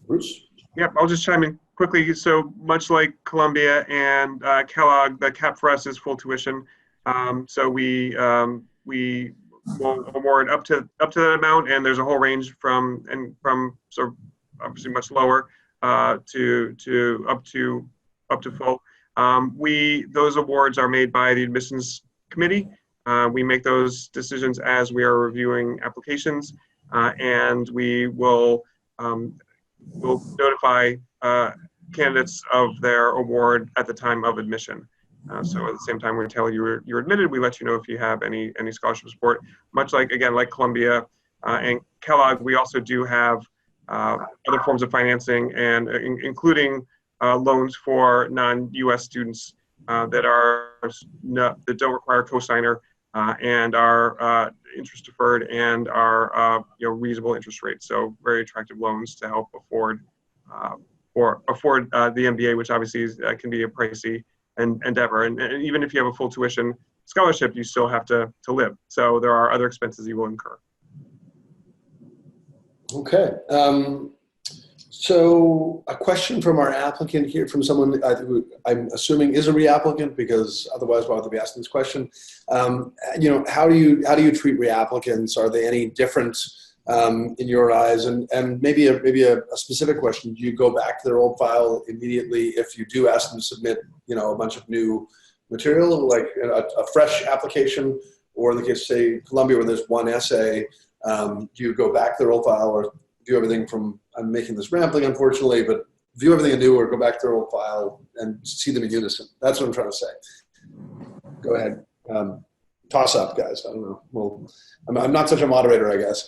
Bruce? Yep, I'll just chime in quickly. So much like Columbia and Kellogg, the cap for us is full tuition. So we will award up to that amount, and there's a whole range from sort of obviously much lower to up to full. Those awards are made by the admissions committee. We make those decisions as we are reviewing applications, and we will we'll notify candidates of their award at the time of admission. So at the same time we tell you you're admitted, we let you know if you have any scholarship support. Much like, again, like Columbia and Kellogg, we also do have other forms of financing, and including loans for non-U.S. students that don't require a cosigner and are interest deferred and are reasonable interest rates. So very attractive loans to help afford the MBA, which obviously can be a pricey endeavor. And even if you have a full tuition scholarship, you still have to live. So there are other expenses you will incur. Okay. So a question from our applicant here, from someone who I'm assuming is a reapplicant, because otherwise why would they be asking this question? How do you treat reapplicants? Are they any different in your eyes? And maybe a specific question: do you go back to their old file immediately if you do ask them to submit a bunch of new material, like a fresh application, or in the case of, say, Columbia, where there's one essay, do you go back to their old file, or view everything from, I'm making this rambling unfortunately, but view everything anew, or go back to their old file and see them in unison? That's what I'm trying to say. Go ahead. Toss up, guys. I don't know. Well, I'm not such a moderator, I guess.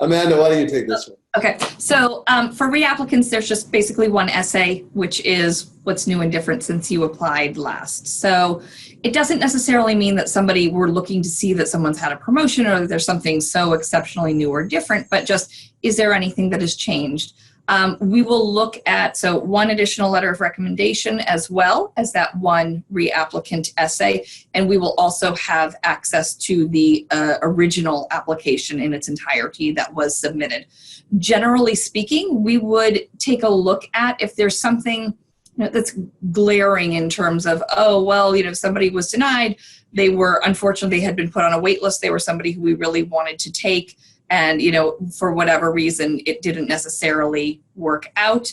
Amanda, why don't you take this one? Okay, so for reapplicants, there's just basically one essay, which is what's new and different since you applied last. So it doesn't necessarily mean that we're looking to see that someone's had a promotion or that there's something so exceptionally new or different, but just, is there anything that has changed? We will look at, so one additional letter of recommendation as well as that one reapplicant essay, and we will also have access to the original application in its entirety that was submitted. Generally speaking, we would take a look at if there's something that's glaring in terms of, somebody was denied, unfortunately, they had been put on a wait list, they were somebody who we really wanted to take, and, for whatever reason, it didn't necessarily work out.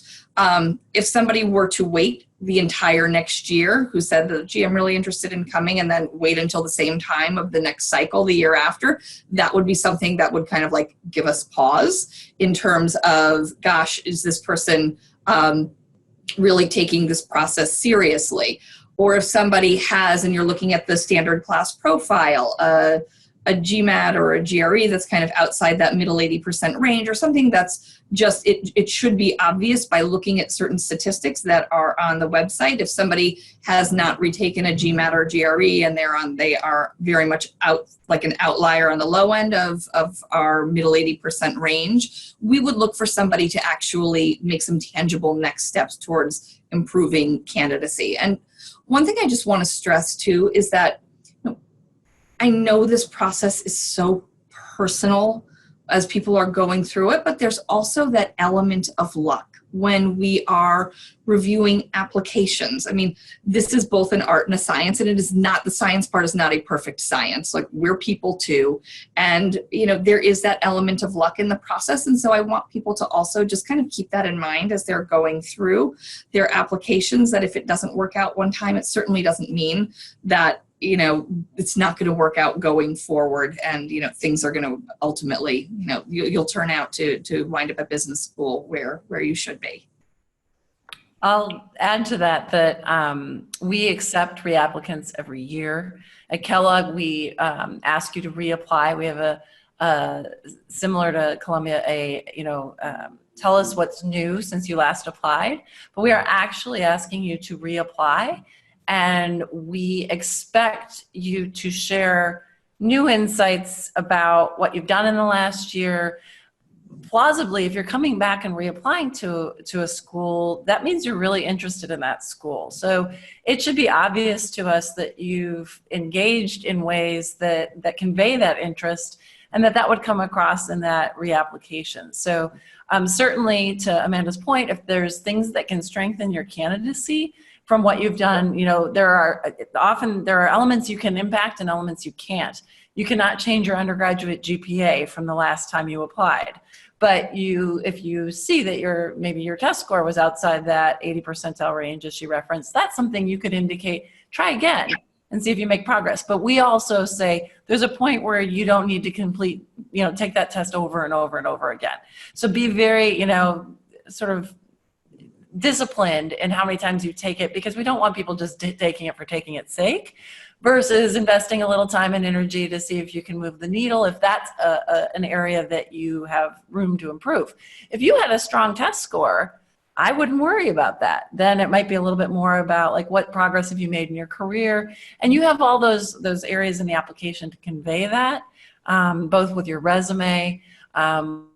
If somebody were to wait the entire next year, who said that, gee, I'm really interested in coming, and then wait until the same time of the next cycle the year after, that would be something that would kind of like give us pause in terms of, gosh, is this person really taking this process seriously? Or if somebody has, and you're looking at the standard class profile, a GMAT or a GRE that's kind of outside that middle 80% range, or something that's just, it should be obvious by looking at certain statistics that are on the website. If somebody has not retaken a GMAT or GRE and they are very much out, like an outlier on the low end of our middle 80% range, we would look for somebody to actually make some tangible next steps towards improving candidacy. And one thing I just want to stress too is that I know this process is so personal as people are going through it, but there's also that element of luck when we are reviewing applications. I mean, this is both an art and a science, and it is not, the science part is not a perfect science. Like, we're people too. And, there is that element of luck in the process. And so I want people to also just kind of keep that in mind as they're going through their applications, that if it doesn't work out one time, it certainly doesn't mean that it's not going to work out going forward, and, things are going to ultimately, you'll turn out to wind up at business school where you should be. I'll add to that we accept reapplicants every year. At Kellogg, we ask you to reapply. We have a similar to Columbia, tell us what's new since you last applied, but we are actually asking you to reapply. And we expect you to share new insights about what you've done in the last year. Plausibly, if you're coming back and reapplying to a school, that means you're really interested in that school. So it should be obvious to us that you've engaged in ways that convey that interest, and that would come across in that reapplication. So certainly, to Amanda's point, if there's things that can strengthen your candidacy from what you've done, there are elements you can impact and elements you can't. You cannot change your undergraduate GPA from the last time you applied. But if you see that maybe your test score was outside that 80 percentile range, as she referenced, that's something you could indicate, try again and see if you make progress. But we also say there's a point where you don't need to take that test over and over and over again. So be very, sort of disciplined in how many times you take it, because we don't want people just taking it for taking its sake, versus investing a little time and energy to see if you can move the needle, if that's an area that you have room to improve. If you had a strong test score, I wouldn't worry about that. Then it might be a little bit more about, like, what progress have you made in your career, and you have all those areas in the application to convey that, both with your resume,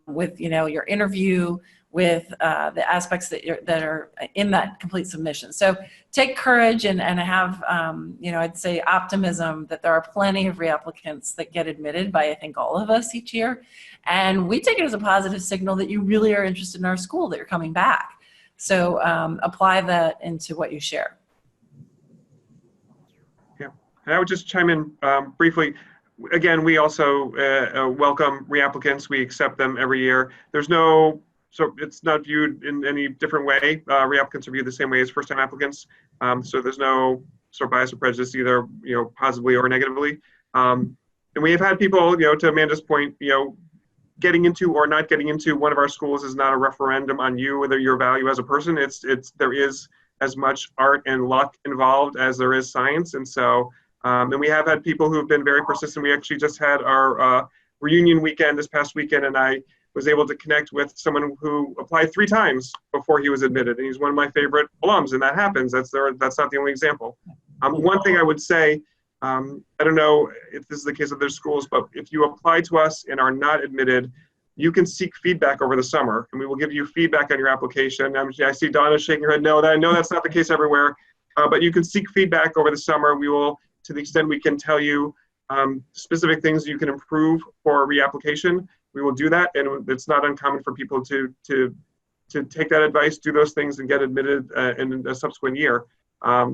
with your interview, with the aspects that are in that complete submission. So take courage and have, I'd say optimism that there are plenty of reapplicants that get admitted by, I think, all of us each year. And we take it as a positive signal that you really are interested in our school, that you're coming back. So apply that into what you share. Yeah, and I would just chime in briefly. Again, we also welcome reapplicants. We accept them every year. So it's not viewed in any different way. Reapplicants are viewed the same way as first-time applicants. So there's no sort of bias or prejudice, either positively or negatively. And we have had people, to Amanda's point, getting into or not getting into one of our schools is not a referendum on you, whether your value as a person. There is as much art and luck involved as there is science, and so and we have had people who have been very persistent. We actually just had our reunion weekend this past weekend, and I was able to connect with someone who applied 3 times before he was admitted, and he's one of my favorite alums, and that happens. That's not the only example. One thing I would say, I don't know if this is the case of other schools, but if you apply to us and are not admitted, you can seek feedback over the summer, and we will give you feedback on your application. I see Donna shaking her head. No, I know that's not the case everywhere, but you can seek feedback over the summer. We will, to the extent we can, tell you specific things you can improve for reapplication. We will do that, and it's not uncommon for people to take that advice, do those things, and get admitted in a subsequent year.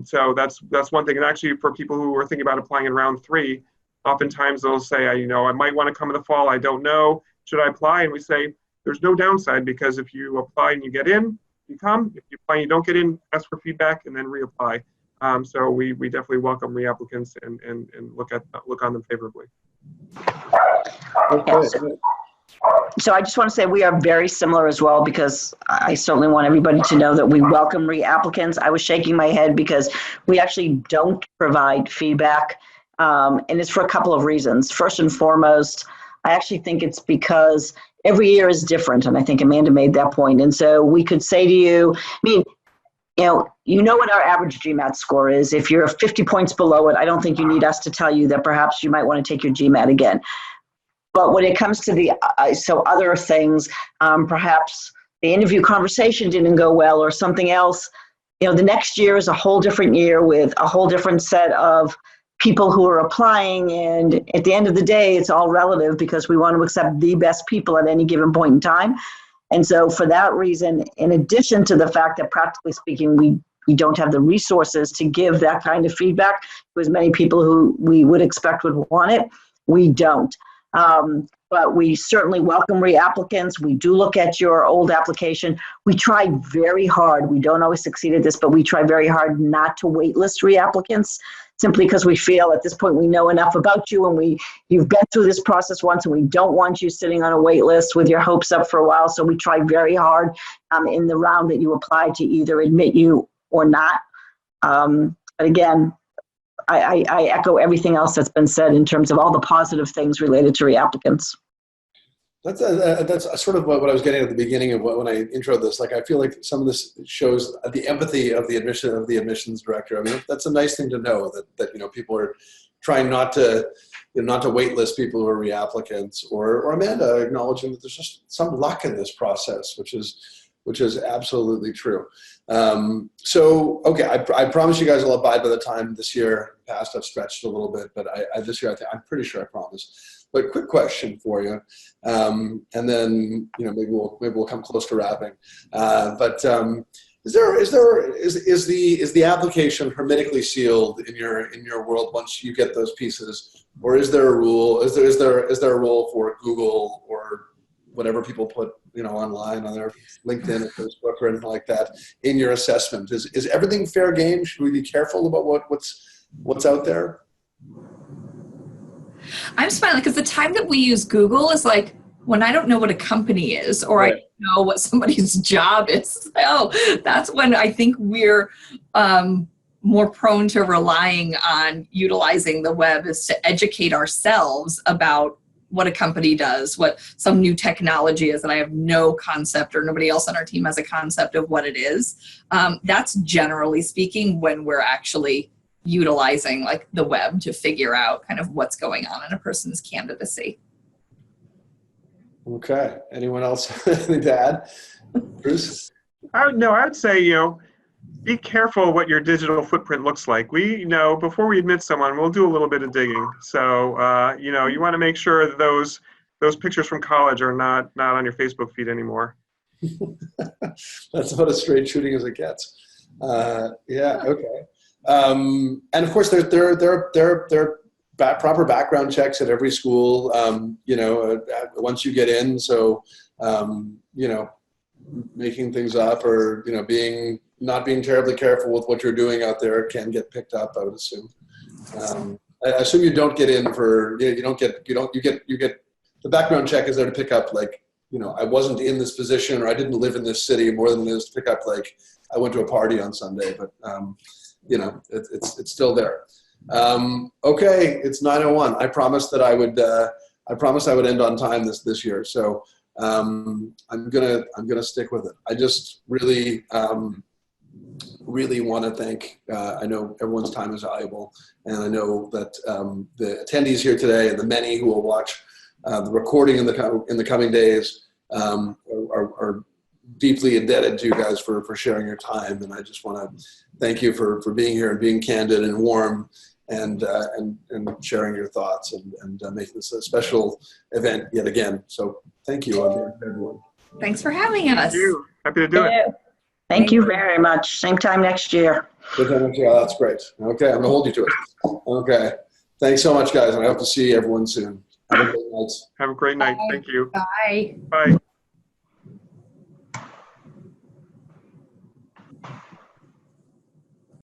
So that's one thing. And actually, for people who are thinking about applying in round 3, oftentimes they'll say, I might want to come in the fall. I don't know. should I apply? And we say, there's no downside, because if you apply and you get in, you come. If you apply and you don't get in, ask for feedback and then reapply. So we definitely welcome reapplicants and look on them favorably. Yes. So I just want to say we are very similar as well, because I certainly want everybody to know that we welcome reapplicants. I was shaking my head because we actually don't provide feedback, and it's for a couple of reasons. First and foremost, I actually think it's because every year is different, and I think Amanda made that point. And so we could say to you, I mean, you know what our average GMAT score is. If you're 50 points below it, I don't think you need us to tell you that perhaps you might want to take your GMAT again. But when it comes to the other things, perhaps the interview conversation didn't go well or something else, the next year is a whole different year with a whole different set of people who are applying. And at the end of the day, it's all relative, because we want to accept the best people at any given point in time. And so for that reason, in addition to the fact that practically speaking, we don't have the resources to give that kind of feedback to as many people who we would expect would want it, we don't. But we certainly welcome reapplicants. We do look at your old application. We try very hard. We don't always succeed at this, but we try very hard not to waitlist reapplicants, simply because we feel at this point we know enough about you, and you've been through this process once, and we don't want you sitting on a wait list with your hopes up for a while. So we try very hard in the round that you apply to either admit you or not. But again, I echo everything else that's been said in terms of all the positive things related to reapplicants. That's sort of what I was getting at the beginning of when I introed this. Like, I feel like some of this shows the empathy of the admissions director. I mean, that's a nice thing to know, that people are trying not to waitlist people who are reapplicants, or Amanda acknowledging that there's just some luck in this process, which is absolutely true. So, okay, I promise you guys will abide by the time this year. Past, I've stretched a little bit, but this year I'm pretty sure I promise. But quick question for you, and then maybe we'll come close to wrapping. Is the application hermetically sealed in your world once you get those pieces, or is there a rule? Is there a rule for Google or whatever people put online on their LinkedIn or Facebook or anything like that in your assessment? Is everything fair game? Should we be careful about what's out there? I'm smiling because the time that we use Google is like when I don't know what a company is, or right. I don't know what somebody's job is. Oh, that's when I think we're more prone to relying on utilizing the web, is to educate ourselves about what a company does, what some new technology is, and I have no concept, or nobody else on our team has a concept of what it is. That's generally speaking when we're actually utilizing like the web to figure out kind of what's going on in a person's candidacy. Okay. Anyone else anything to add? Bruce? I would say, be careful what your digital footprint looks like. We before we admit someone, we'll do a little bit of digging. So, you want to make sure that those pictures from college are not on your Facebook feed anymore. That's about as straight shooting as it gets. Yeah. Okay. And of course, there are proper background checks at every school. Once you get in, so making things up, or not being terribly careful with what you're doing out there can get picked up, I would assume. I assume you don't get in for you get the background check is there to pick up, like, I wasn't in this position, or I didn't live in this city, more than it is to pick up, like, I went to a party on Sunday, but it's still there. Okay, it's 9:01. I promised that I would end on time this year. So I'm gonna stick with it. I just really want to thank. I know everyone's time is valuable, and I know that the attendees here today and the many who will watch the recording in the coming days are deeply indebted to you guys for sharing your time. And I just want to thank you for being here and being candid and warm and sharing your thoughts and making this a special event yet again. So thank you, everyone. Thanks for having us. Thank you. Happy to do it. Thank you very much. Same time next year. Yeah, that's great. Okay, I'm gonna hold you to it. Okay. Thanks so much, guys, and I hope to see everyone soon. Have a great night. Have a great night. Thank you. Bye. Bye.